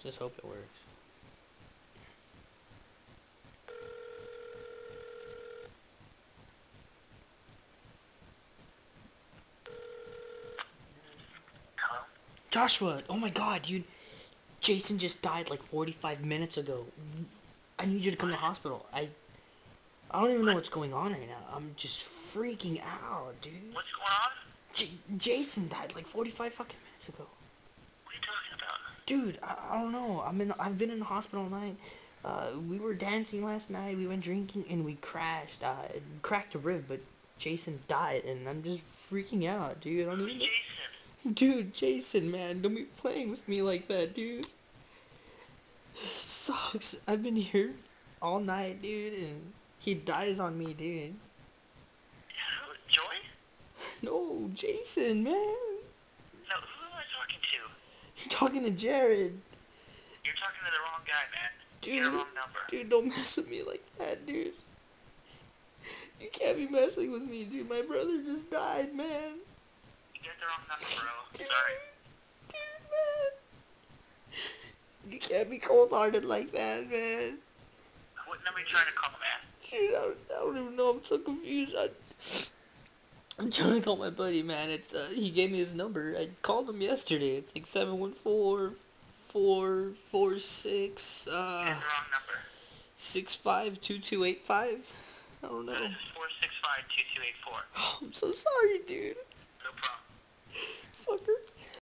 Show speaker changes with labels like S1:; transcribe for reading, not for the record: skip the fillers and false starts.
S1: Just hope it works.
S2: Hello?
S1: Joshua, oh my god, dude. Jason just died like 45 minutes ago. I need you to come to the hospital. I don't even know
S2: What?
S1: what's going on right now. I'm just freaking out, dude.
S2: What's going on?
S1: Jason died like 45 fucking minutes ago.
S2: What are you talking about?
S1: Dude, I don't know. I've been in the hospital all night. We were dancing last night. We went drinking and we crashed. Cracked a rib, but Jason died, and I'm just freaking out, dude. I don't
S2: Who's
S1: even know.
S2: Jason?
S1: Dude, Jason, man, don't be playing with me like that, dude. Sucks. I've been here all night, dude, and he dies on me, dude.
S2: Who? Joy?
S1: No, Jason, man.
S2: No, who am I talking to?
S1: You're talking to Jared.
S2: You're talking to the wrong guy, man. You get a
S1: Dude,
S2: wrong number.
S1: dude, don't mess with me like that, dude. You can't be messing with me, dude. My brother just died, man.
S2: You get the wrong number, bro.
S1: Dude,
S2: Sorry.
S1: dude, man. You can't be cold-hearted like that, man.
S2: What number are you trying to call, man?
S1: Dude, I don't even know. I'm so confused. I'm trying to call my buddy, man. He gave me his number. I called him yesterday. It's like 714-446,
S2: You get the wrong number.
S1: 652285. I don't
S2: No,
S1: know.
S2: this is 465-2284.
S1: I'm so sorry, dude.
S2: No problem.
S1: Fucker.